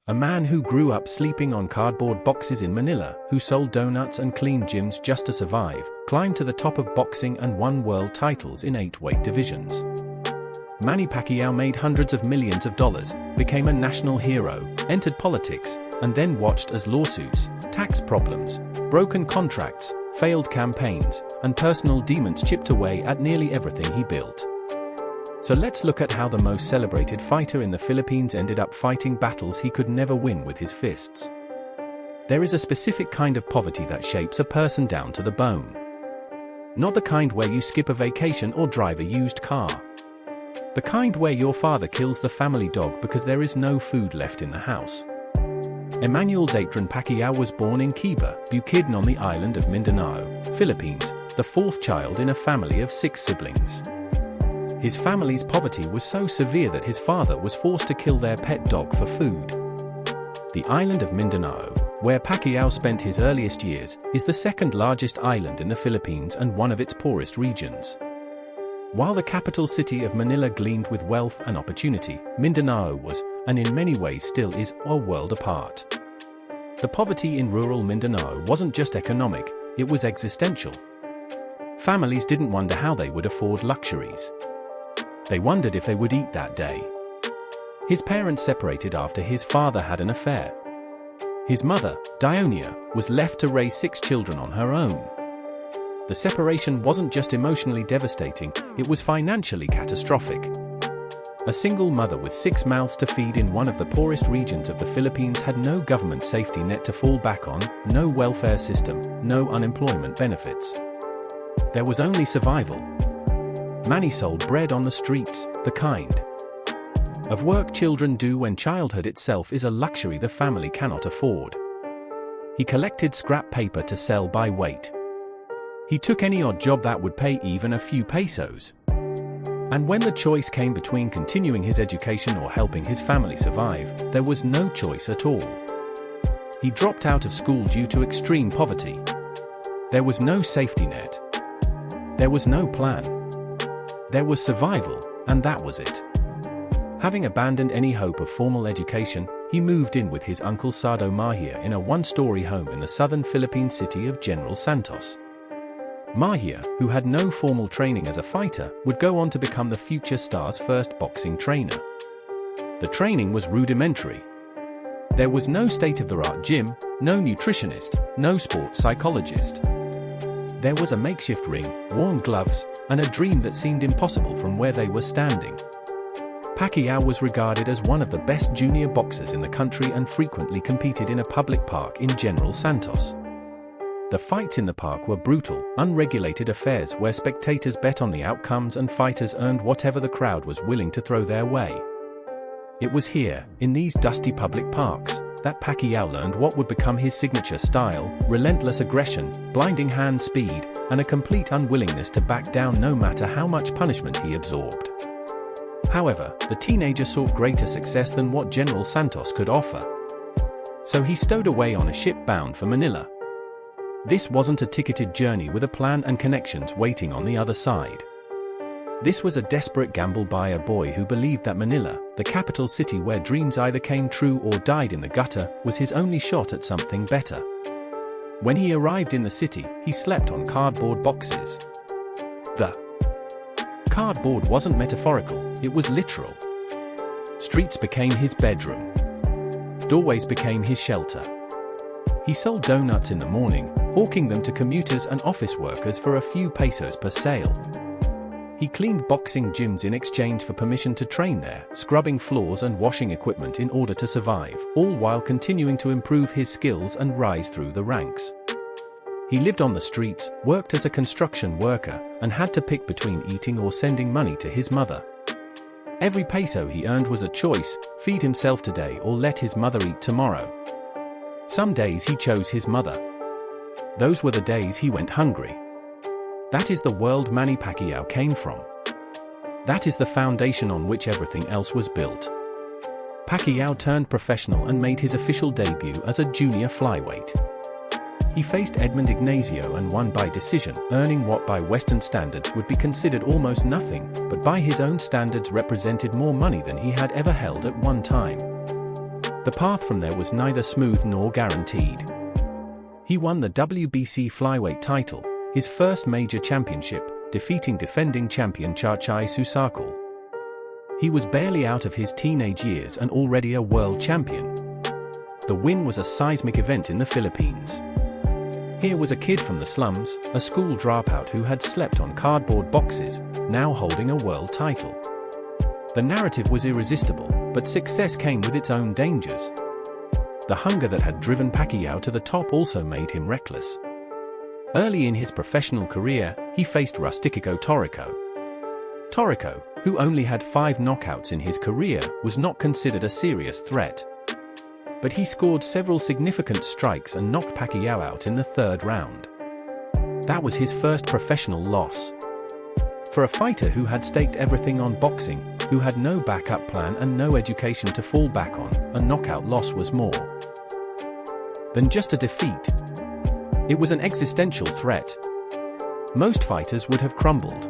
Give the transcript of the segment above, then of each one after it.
a man who grew up sleeping on cardboard boxes in Manila, who sold donuts and cleaned gyms just to survive, climbed to the top of boxing and won world titles in 8 weight divisions. Manny Pacquiao made hundreds of millions of dollars, became a national hero, entered politics, and then watched as lawsuits, tax problems, broken contracts, failed campaigns, and personal demons chipped away at nearly everything he built. So let's look at how the most celebrated fighter in the Philippines ended up fighting battles he could never win with his fists. There is a specific kind of poverty that shapes a person down to the bone. Not the kind where you skip a vacation or drive a used car. The kind where your father kills the family dog because there is no food left in the house. Emmanuel Datran Pacquiao was born in Kiba, Bukidnon on the island of Mindanao, Philippines, the 4th child in a family of 6 siblings. His family's poverty was so severe that his father was forced to kill their pet dog for food. The island of Mindanao, where Pacquiao spent his earliest years, is the 2nd largest island in the Philippines and one of its poorest regions. While the capital city of Manila gleamed with wealth and opportunity, Mindanao was, and in many ways still is, a world apart. The poverty in rural Mindanao wasn't just economic, it was existential. Families didn't wonder how they would afford luxuries. They wondered if they would eat that day. His parents separated after his father had an affair. His mother, Dionia, was left to raise 6 children on her own. The separation wasn't just emotionally devastating, it was financially catastrophic. A single mother with 6 mouths to feed in one of the poorest regions of the Philippines had no government safety net to fall back on, no welfare system, no unemployment benefits. There was only survival. Manny sold bread on the streets, the kind of work children do when childhood itself is a luxury the family cannot afford. He collected scrap paper to sell by weight. He took any odd job that would pay even a few pesos. And when the choice came between continuing his education or helping his family survive, there was no choice at all. He dropped out of school due to extreme poverty. There was no safety net. There was no plan. There was survival, and that was it. Having abandoned any hope of formal education, he moved in with his uncle Sado Mahia in a 1-story home in the southern Philippine city of General Santos. Mahia, who had no formal training as a fighter, would go on to become the future star's first boxing trainer. The training was rudimentary. There was no state-of-the-art gym, no nutritionist, no sports psychologist. There was a makeshift ring, worn gloves, and a dream that seemed impossible from where they were standing. Pacquiao was regarded as one of the best junior boxers in the country and frequently competed in a public park in General Santos. The fights in the park were brutal, unregulated affairs where spectators bet on the outcomes and fighters earned whatever the crowd was willing to throw their way. It was here, in these dusty public parks, that Pacquiao learned what would become his signature style: relentless aggression, blinding hand speed, and a complete unwillingness to back down no matter how much punishment he absorbed. However, the teenager sought greater success than what General Santos could offer. So he stowed away on a ship bound for Manila. This wasn't a ticketed journey with a plan and connections waiting on the other side. This was a desperate gamble by a boy who believed that Manila, the capital city where dreams either came true or died in the gutter, was his only shot at something better. When he arrived in the city, he slept on cardboard boxes. The cardboard wasn't metaphorical, it was literal. Streets became his bedroom. Doorways became his shelter. He sold donuts in the morning, hawking them to commuters and office workers for a few pesos per sale. He cleaned boxing gyms in exchange for permission to train there, scrubbing floors and washing equipment in order to survive, all while continuing to improve his skills and rise through the ranks. He lived on the streets, worked as a construction worker, and had to pick between eating or sending money to his mother. Every peso he earned was a choice: feed himself today or let his mother eat tomorrow. Some days he chose his mother. Those were the days he went hungry. That is the world Manny Pacquiao came from. That is the foundation on which everything else was built. Pacquiao turned professional and made his official debut as a junior flyweight. He faced Edmund Ignacio and won by decision, earning what by Western standards would be considered almost nothing, but by his own standards represented more money than he had ever held at one time. The path from there was neither smooth nor guaranteed. He won the WBC flyweight title, his first major championship, defeating defending champion Chachai Susakal. He was barely out of his teenage years and already a world champion. The win was a seismic event in the Philippines. Here was a kid from the slums, a school dropout who had slept on cardboard boxes, now holding a world title. The narrative was irresistible, but success came with its own dangers. The hunger that had driven Pacquiao to the top also made him reckless. Early in his professional career, he faced Rustico Torrico. Torrico, who only had 5 knockouts in his career, was not considered a serious threat. But he scored several significant strikes and knocked Pacquiao out in the 3rd round. That was his first professional loss. For a fighter who had staked everything on boxing, who had no backup plan and no education to fall back on, a knockout loss was more than just a defeat. It was an existential threat. Most fighters would have crumbled.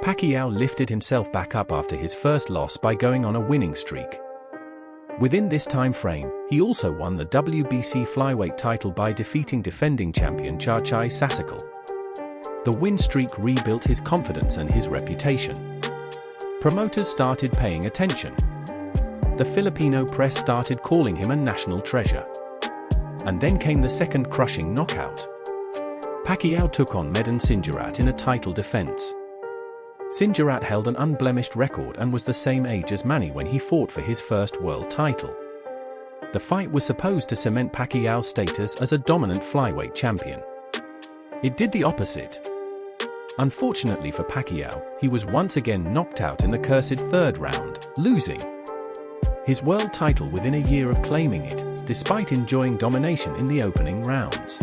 Pacquiao lifted himself back up after his first loss by going on a winning streak. Within this time frame, he also won the WBC flyweight title by defeating defending champion Chachai Susakal. The win streak rebuilt his confidence and his reputation. Promoters started paying attention. The Filipino press started calling him a national treasure. And then came the second crushing knockout. Pacquiao took on Medan Sinjarat in a title defense. Sinjarat held an unblemished record and was the same age as Manny when he fought for his first world title. The fight was supposed to cement Pacquiao's status as a dominant flyweight champion. It did the opposite. Unfortunately for Pacquiao, he was once again knocked out in the cursed 3rd round, losing his world title within a year of claiming it, despite enjoying domination in the opening rounds.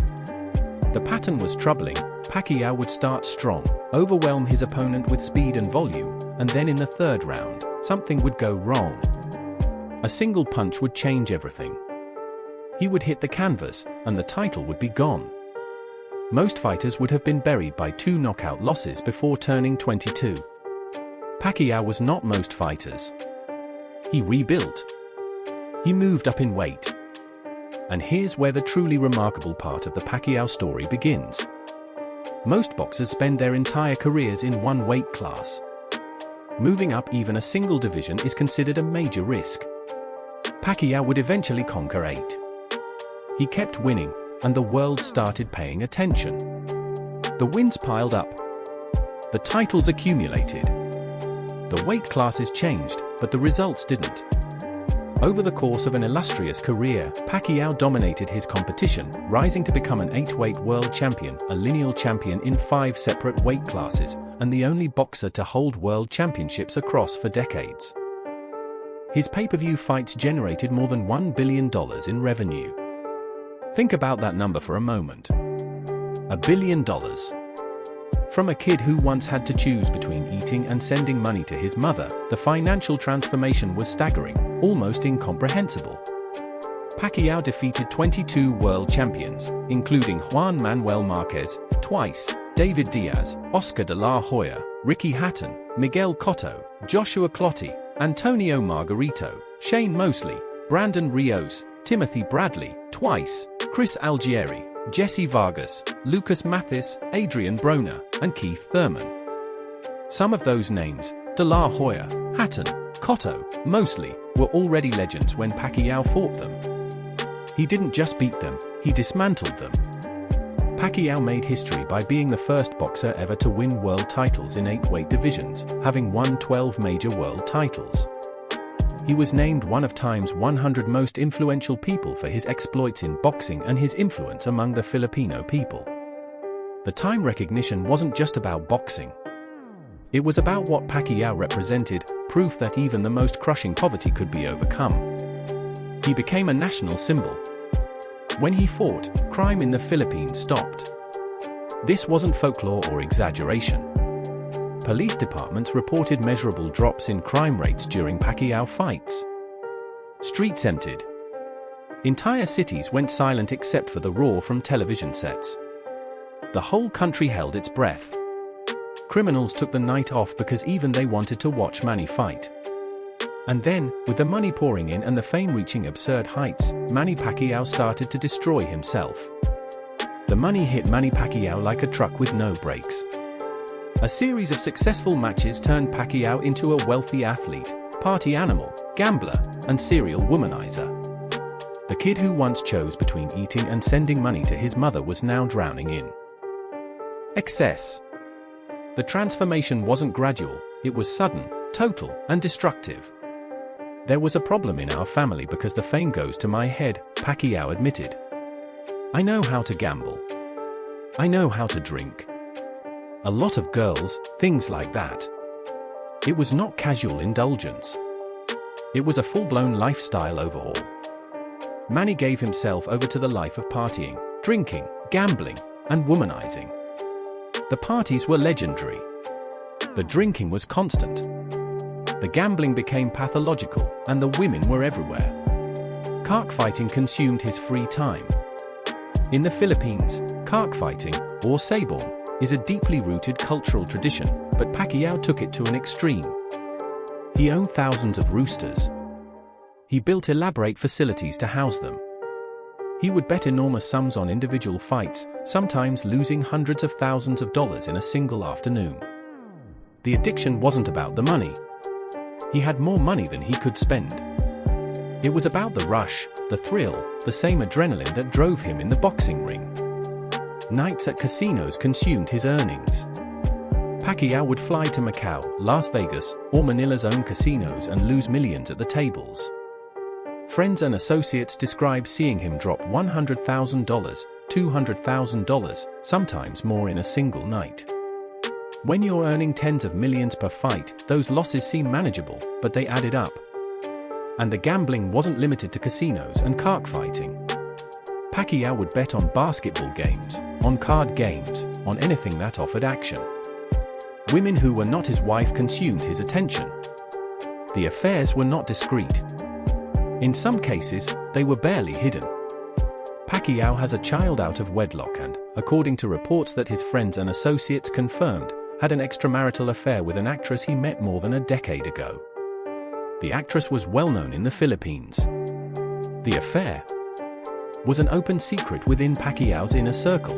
The pattern was troubling. Pacquiao would start strong, overwhelm his opponent with speed and volume, and then in the 3rd round, something would go wrong. A single punch would change everything. He would hit the canvas, and the title would be gone. Most fighters would have been buried by 2 knockout losses before turning 22. Pacquiao was not most fighters. He rebuilt. He moved up in weight. And here's where the truly remarkable part of the Pacquiao story begins. Most boxers spend their entire careers in one weight class. Moving up even a single division is considered a major risk. Pacquiao would eventually conquer 8. He kept winning, and the world started paying attention. The wins piled up. The titles accumulated. The weight classes changed, but the results didn't. Over the course of an illustrious career, Pacquiao dominated his competition, rising to become an 8-weight world champion, a lineal champion in 5 separate weight classes, and the only boxer to hold world championships across for decades. His pay-per-view fights generated more than $1 billion in revenue. Think about that number for a moment. $1 billion. From a kid who once had to choose between eating and sending money to his mother, the financial transformation was staggering, almost incomprehensible. Pacquiao defeated 22 world champions, including Juan Manuel Marquez, twice, David Diaz, Oscar de la Hoya, Ricky Hatton, Miguel Cotto, Joshua Clottey, Antonio Margarito, Shane Mosley, Brandon Rios, Timothy Bradley, twice, Chris Algieri, Jesse Vargas, Lucas Mathis, Adrian Broner, and Keith Thurman. Some of those names, De La Hoya, Hatton, Cotto, Mosley, were already legends when Pacquiao fought them. He didn't just beat them, he dismantled them. Pacquiao made history by being the first boxer ever to win world titles in 8 weight divisions, having won 12 major world titles. He was named one of Time's 100 most influential people for his exploits in boxing and his influence among the Filipino people. The Time recognition wasn't just about boxing. It was about what Pacquiao represented, proof that even the most crushing poverty could be overcome. He became a national symbol. When he fought, crime in the Philippines stopped. This wasn't folklore or exaggeration. Police departments reported measurable drops in crime rates during Pacquiao fights. Streets emptied. Entire cities went silent except for the roar from television sets. The whole country held its breath. Criminals took the night off because even they wanted to watch Manny fight. And then, with the money pouring in and the fame reaching absurd heights, Manny Pacquiao started to destroy himself. The money hit Manny Pacquiao like a truck with no brakes. A series of successful matches turned Pacquiao into a wealthy athlete, party animal, gambler, and serial womanizer. The kid who once chose between eating and sending money to his mother was now drowning in excess. The transformation wasn't gradual, it was sudden, total, and destructive. There was a problem in our family because the fame goes to my head, Pacquiao admitted. I know how to gamble. I know how to drink. A lot of girls, things like that. It was not casual indulgence. It was a full-blown lifestyle overhaul. Manny gave himself over to the life of partying, drinking, gambling, and womanizing. The parties were legendary. The drinking was constant. The gambling became pathological, and the women were everywhere. Cockfighting consumed his free time. In the Philippines, cockfighting, or sabong, is a deeply rooted cultural tradition, but Pacquiao took it to an extreme. He owned thousands of roosters. He built elaborate facilities to house them. He would bet enormous sums on individual fights, sometimes losing hundreds of thousands of dollars in a single afternoon. The addiction wasn't about the money. He had more money than he could spend. It was about the rush, the thrill, the same adrenaline that drove him in the boxing ring. Nights at casinos consumed his earnings. Pacquiao would fly to Macau, Las Vegas, or Manila's own casinos and lose millions at the tables. Friends and associates describe seeing him drop $100,000, $200,000, sometimes more in a single night. When you're earning tens of millions per fight, those losses seem manageable, but they added up. And the gambling wasn't limited to casinos and cockfighting. Pacquiao would bet on basketball games, on card games, on anything that offered action. Women who were not his wife consumed his attention. The affairs were not discreet. In some cases, they were barely hidden. Pacquiao has a child out of wedlock and, according to reports that his friends and associates confirmed, had an extramarital affair with an actress he met more than a decade ago. The actress was well known in the Philippines. The affair was an open secret within Pacquiao's inner circle.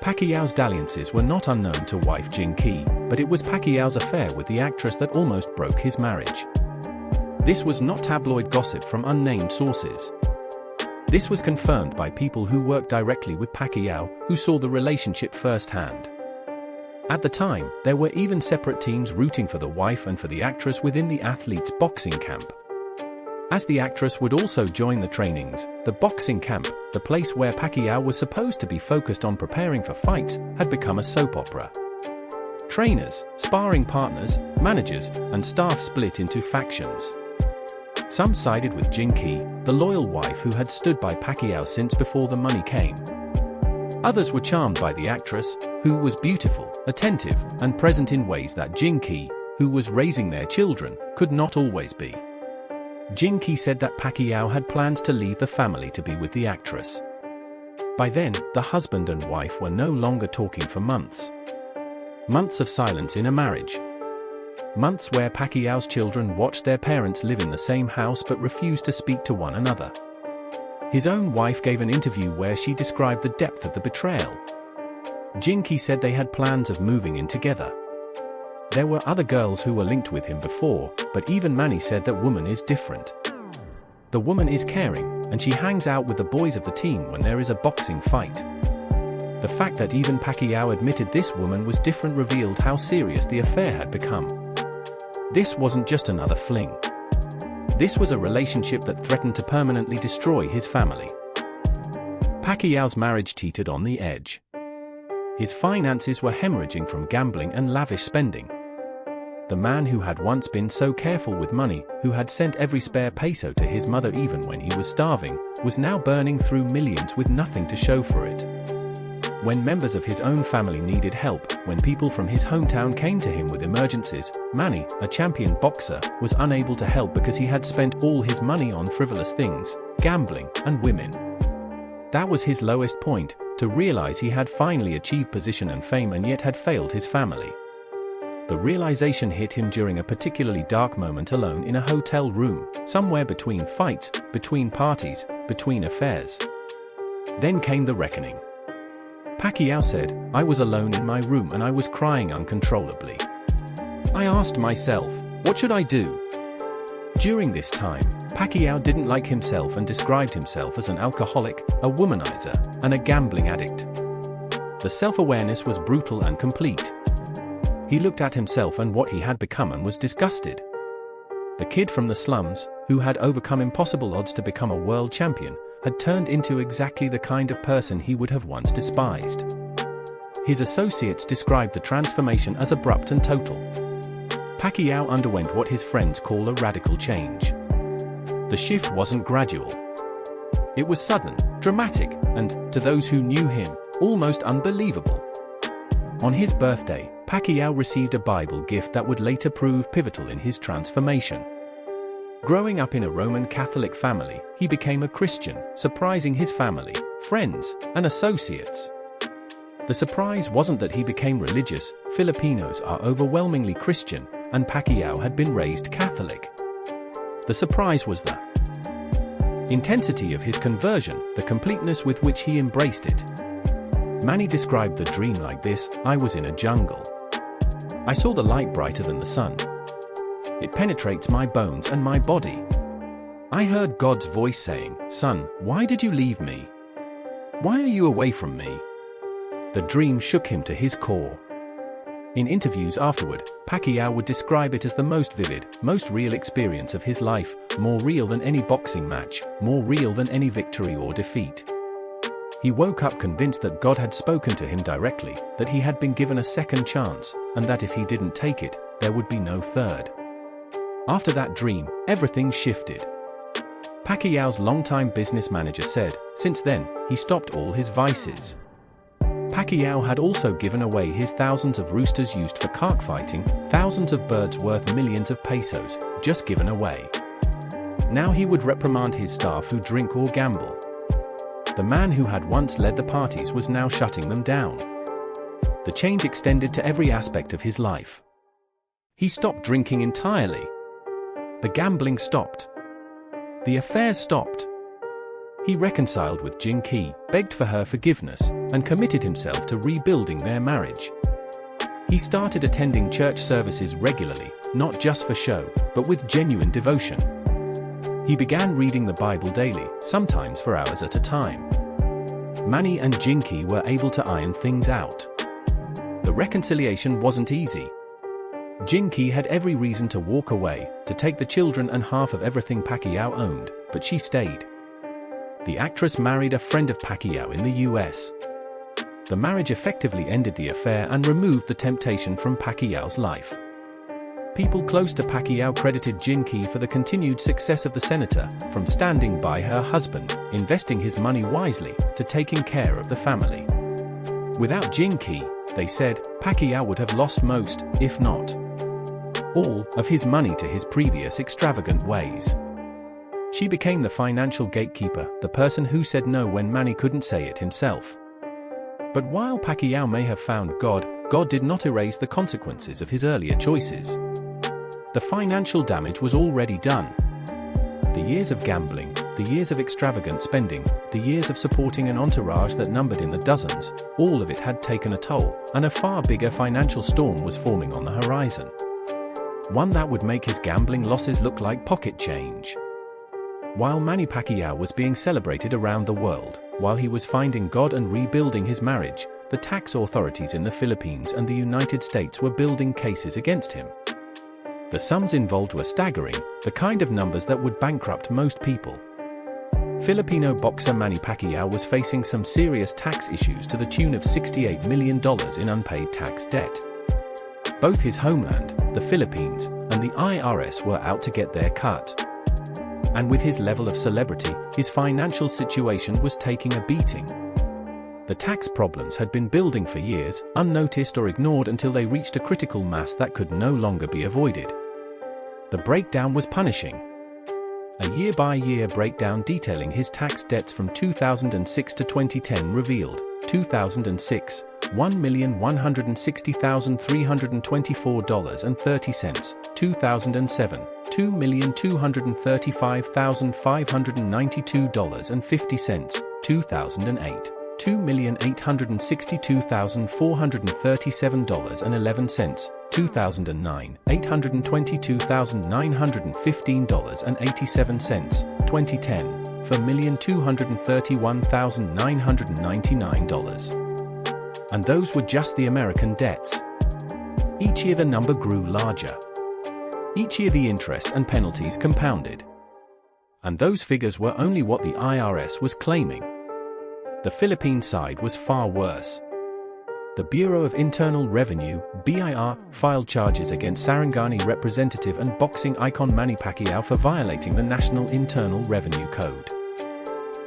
Pacquiao's dalliances were not unknown to wife Jinky, but it was Pacquiao's affair with the actress that almost broke his marriage. This was not tabloid gossip from unnamed sources. This was confirmed by people who worked directly with Pacquiao, who saw the relationship firsthand. At the time, there were even separate teams rooting for the wife and for the actress within the athlete's boxing camp. As the actress would also join the trainings, the boxing camp, the place where Pacquiao was supposed to be focused on preparing for fights, had become a soap opera. Trainers, sparring partners, managers, and staff split into factions. Some sided with Jinky, the loyal wife who had stood by Pacquiao since before the money came. Others were charmed by the actress, who was beautiful, attentive, and present in ways that Jinky, who was raising their children, could not always be. Jinky said that Pacquiao had plans to leave the family to be with the actress. By then, the husband and wife were no longer talking for months. Months of silence in a marriage. Months where Pacquiao's children watched their parents live in the same house but refused to speak to one another. His own wife gave an interview where she described the depth of the betrayal. Jinky said they had plans of moving in together. There were other girls who were linked with him before, but even Manny said that woman is different. The woman is caring, and she hangs out with the boys of the team when there is a boxing fight. The fact that even Pacquiao admitted this woman was different revealed how serious the affair had become. This wasn't just another fling. This was a relationship that threatened to permanently destroy his family. Pacquiao's marriage teetered on the edge. His finances were hemorrhaging from gambling and lavish spending. The man who had once been so careful with money, who had sent every spare peso to his mother even when he was starving, was now burning through millions with nothing to show for it. When members of his own family needed help, when people from his hometown came to him with emergencies, Manny, a champion boxer, was unable to help because he had spent all his money on frivolous things, gambling, and women. That was his lowest point, to realize he had finally achieved position and fame and yet had failed his family. The realization hit him during a particularly dark moment alone in a hotel room, somewhere between fights, between parties, between affairs. Then came the reckoning. Pacquiao said, "I was alone in my room and I was crying uncontrollably. I asked myself, what should I do?" During this time, Pacquiao didn't like himself and described himself as an alcoholic, a womanizer, and a gambling addict. The self-awareness was brutal and complete. He looked at himself and what he had become and was disgusted. The kid from the slums, who had overcome impossible odds to become a world champion, had turned into exactly the kind of person he would have once despised. His associates described the transformation as abrupt and total. Pacquiao underwent what his friends call a radical change. The shift wasn't gradual. It was sudden, dramatic, and, to those who knew him, almost unbelievable. On his birthday, Pacquiao received a Bible gift that would later prove pivotal in his transformation. Growing up in a Roman Catholic family, he became a Christian, surprising his family, friends, and associates. The surprise wasn't that he became religious. Filipinos are overwhelmingly Christian, and Pacquiao had been raised Catholic. The surprise was the intensity of his conversion, the completeness with which he embraced it. Manny described the dream like this: "I was in a jungle. I saw the light brighter than the sun. It penetrates my bones and my body. I heard God's voice saying, 'Son, why did you leave me? Why are you away from me?' The dream shook him to his core." In interviews afterward, Pacquiao would describe it as the most vivid, most real experience of his life, more real than any boxing match, more real than any victory or defeat. He woke up convinced that God had spoken to him directly, that he had been given a second chance, and that if he didn't take it, there would be no third. After that dream, everything shifted. Pacquiao's longtime business manager said, since then, he stopped all his vices. Pacquiao had also given away his thousands of roosters used for cockfighting, thousands of birds worth millions of pesos, just given away. Now he would reprimand his staff who drink or gamble. The man who had once led the parties was now shutting them down. The change extended to every aspect of his life. He stopped drinking entirely. The gambling stopped. The affairs stopped. He reconciled with Jinky, begged for her forgiveness, and committed himself to rebuilding their marriage. He started attending church services regularly, not just for show, but with genuine devotion. He began reading the Bible daily, sometimes for hours at a time. Manny and Jinky were able to iron things out. The reconciliation wasn't easy. Jinky had every reason to walk away, to take the children and half of everything Pacquiao owned, but she stayed. The actress married a friend of Pacquiao in the US. The marriage effectively ended the affair and removed the temptation from Pacquiao's life. People close to Pacquiao credited Jinky for the continued success of the senator, from standing by her husband, investing his money wisely, to taking care of the family. Without Jinky, they said, Pacquiao would have lost most, if not all, of his money to his previous extravagant ways. She became the financial gatekeeper, the person who said no when Manny couldn't say it himself. But while Pacquiao may have found God, God did not erase the consequences of his earlier choices. The financial damage was already done. The years of gambling, the years of extravagant spending, the years of supporting an entourage that numbered in the dozens, all of it had taken a toll, and a far bigger financial storm was forming on the horizon. One that would make his gambling losses look like pocket change. While Manny Pacquiao was being celebrated around the world, while he was finding God and rebuilding his marriage, the tax authorities in the Philippines and the United States were building cases against him. The sums involved were staggering, the kind of numbers that would bankrupt most people. Filipino boxer Manny Pacquiao was facing some serious tax issues to the tune of $68 million in unpaid tax debt. Both his homeland, the Philippines, and the IRS were out to get their cut. And with his level of celebrity, his financial situation was taking a beating. The tax problems had been building for years, unnoticed or ignored until they reached a critical mass that could no longer be avoided. The breakdown was punishing. A year-by-year breakdown detailing his tax debts from 2006 to 2010 revealed, 2006, $1,160,324.30, 2007, $2,235,592.50, 2008, $2,862,437.11, 2009, $822,915.87, 2010, for $1,231,999. And those were just the American debts. Each year the number grew larger. Each year the interest and penalties compounded. And those figures were only what the IRS was claiming. The Philippine side was far worse. The Bureau of Internal Revenue, BIR, filed charges against Sarangani representative and boxing icon Manny Pacquiao for violating the National Internal Revenue Code.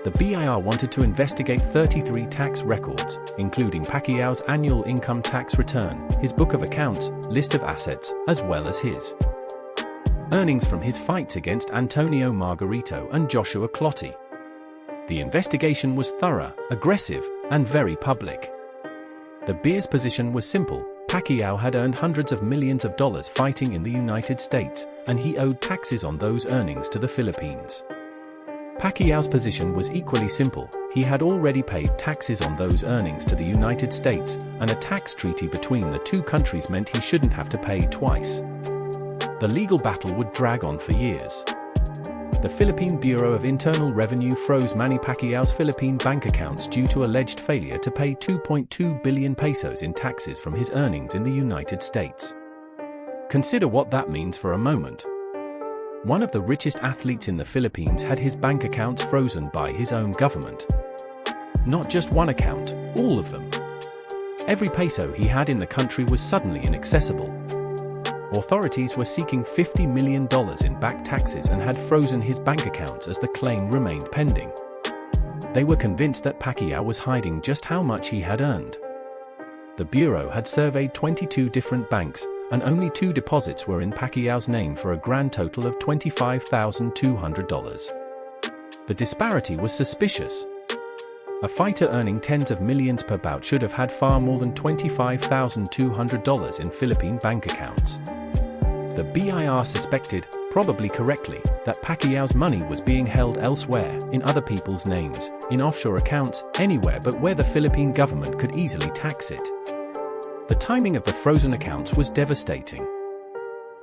The BIR wanted to investigate 33 tax records, including Pacquiao's annual income tax return, his book of accounts, list of assets, as well as his earnings from his fights against Antonio Margarito and Joshua Clottey. The investigation was thorough, aggressive, and very public. The BIR's position was simple: Pacquiao had earned hundreds of millions of dollars fighting in the United States, and he owed taxes on those earnings to the Philippines. Pacquiao's position was equally simple: he had already paid taxes on those earnings to the United States, and a tax treaty between the two countries meant he shouldn't have to pay twice. The legal battle would drag on for years. The Philippine Bureau of Internal Revenue froze Manny Pacquiao's Philippine bank accounts due to alleged failure to pay 2.2 billion pesos in taxes from his earnings in the United States. Consider what that means for a moment. One of the richest athletes in the Philippines had his bank accounts frozen by his own government. Not just one account, all of them. Every peso he had in the country was suddenly inaccessible. Authorities were seeking $50 million in back taxes and had frozen his bank accounts as the claim remained pending. They were convinced that Pacquiao was hiding just how much he had earned. The Bureau had surveyed 22 different banks, and only 2 deposits were in Pacquiao's name for a grand total of $25,200. The disparity was suspicious. A fighter earning tens of millions per bout should have had far more than $25,200 in Philippine bank accounts. The BIR suspected, probably correctly, that Pacquiao's money was being held elsewhere, in other people's names, in offshore accounts, anywhere but where the Philippine government could easily tax it. The timing of the frozen accounts was devastating.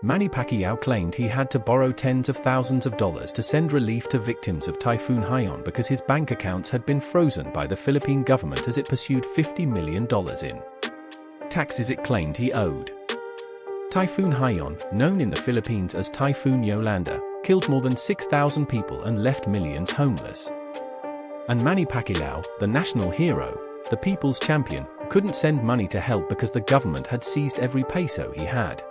Manny Pacquiao claimed he had to borrow tens of thousands of dollars to send relief to victims of Typhoon Haiyan because his bank accounts had been frozen by the Philippine government as it pursued $50 million in taxes it claimed he owed. Typhoon Haiyan, known in the Philippines as Typhoon Yolanda, killed more than 6,000 people and left millions homeless. And Manny Pacquiao, the national hero, the people's champion, couldn't send money to help because the government had seized every peso he had.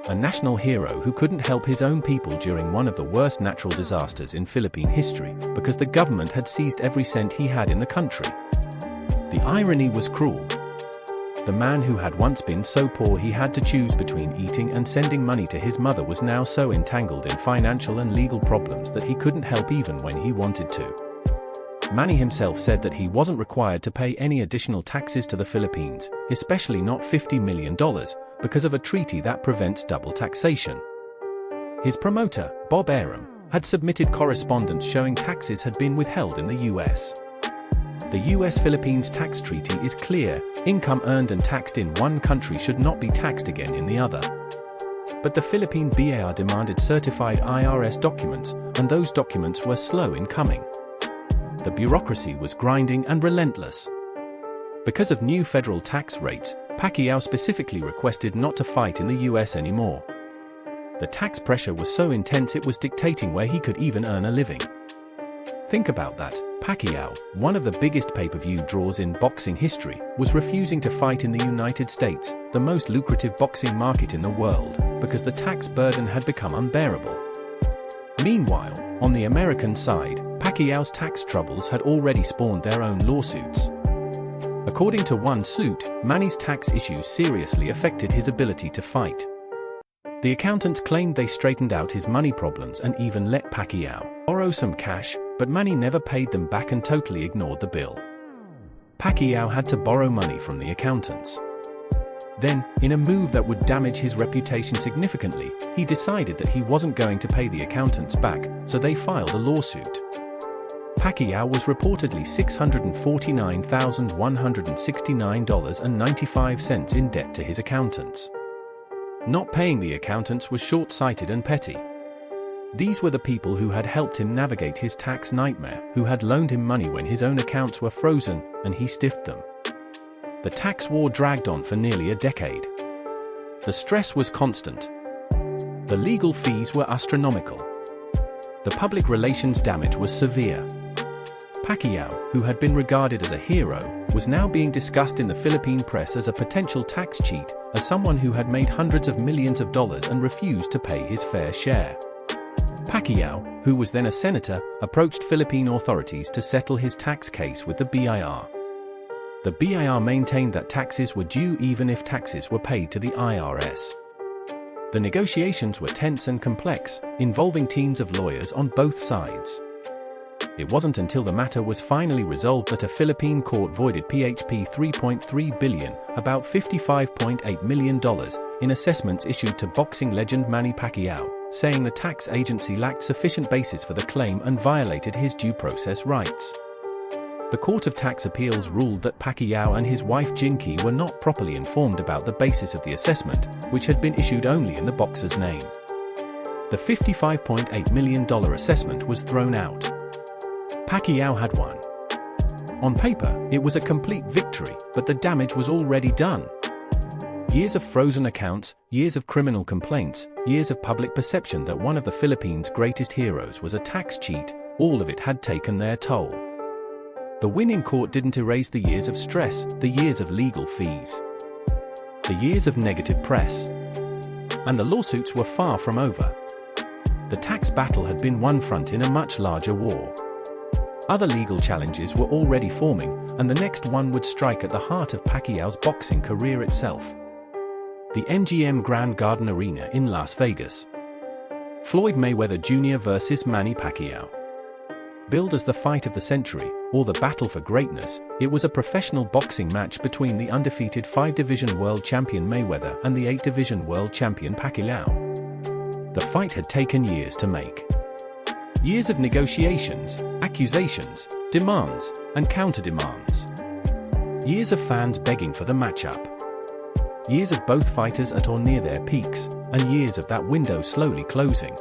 A national hero who couldn't help his own people during one of the worst natural disasters in Philippine history because the government had seized every cent he had in the country. The irony was cruel. The man who had once been so poor he had to choose between eating and sending money to his mother was now so entangled in financial and legal problems that he couldn't help even when he wanted to. Manny himself said that he wasn't required to pay any additional taxes to the Philippines, especially not $50 million, because of a treaty that prevents double taxation. His promoter, Bob Arum, had submitted correspondence showing taxes had been withheld in the US. The US-Philippines tax treaty is clear: income earned and taxed in one country should not be taxed again in the other. But the Philippine BIR demanded certified IRS documents, and those documents were slow in coming. The bureaucracy was grinding and relentless. Because of new federal tax rates, Pacquiao specifically requested not to fight in the US anymore. The tax pressure was so intense it was dictating where he could even earn a living. Think about that. Pacquiao, one of the biggest pay-per-view draws in boxing history, was refusing to fight in the United States, the most lucrative boxing market in the world, because the tax burden had become unbearable. Meanwhile, on the American side, Pacquiao's tax troubles had already spawned their own lawsuits. According to one suit, Manny's tax issues seriously affected his ability to fight. The accountants claimed they straightened out his money problems and even let Pacquiao borrow some cash, but Manny never paid them back and totally ignored the bill. Pacquiao had to borrow money from the accountants. Then, in a move that would damage his reputation significantly, he decided that he wasn't going to pay the accountants back, so they filed a lawsuit. Pacquiao was reportedly $649,169.95 in debt to his accountants. Not paying the accountants was short-sighted and petty. These were the people who had helped him navigate his tax nightmare, who had loaned him money when his own accounts were frozen, and he stiffed them. The tax war dragged on for nearly a decade. The stress was constant. The legal fees were astronomical. The public relations damage was severe. Pacquiao, who had been regarded as a hero, was now being discussed in the Philippine press as a potential tax cheat, as someone who had made hundreds of millions of dollars and refused to pay his fair share. Pacquiao, who was then a senator, approached Philippine authorities to settle his tax case with the BIR. The BIR maintained that taxes were due even if taxes were paid to the IRS. The negotiations were tense and complex, involving teams of lawyers on both sides. It wasn't until the matter was finally resolved that a Philippine court voided PHP 3.3 billion, about $55.8 million, in assessments issued to boxing legend Manny Pacquiao, saying the tax agency lacked sufficient basis for the claim and violated his due process rights. The Court of Tax Appeals ruled that Pacquiao and his wife Jinky were not properly informed about the basis of the assessment, which had been issued only in the boxer's name. The $55.8 million assessment was thrown out. Pacquiao had won. On paper, it was a complete victory, but the damage was already done. Years of frozen accounts, years of criminal complaints, years of public perception that one of the Philippines' greatest heroes was a tax cheat, all of it had taken their toll. The win in court didn't erase the years of stress, the years of legal fees, the years of negative press. And the lawsuits were far from over. The tax battle had been one front in a much larger war. Other legal challenges were already forming, and the next one would strike at the heart of Pacquiao's boxing career itself. The MGM Grand Garden Arena in Las Vegas. Floyd Mayweather Jr. vs. Manny Pacquiao. Billed as the fight of the century, or the battle for greatness, it was a professional boxing match between the undefeated 5-division world champion Mayweather and the 8-division world champion Pacquiao. The fight had taken years to make. Years of negotiations, accusations, demands, and counter-demands. Years of fans begging for the matchup. Years of both fighters at or near their peaks, and years of that window slowly closing.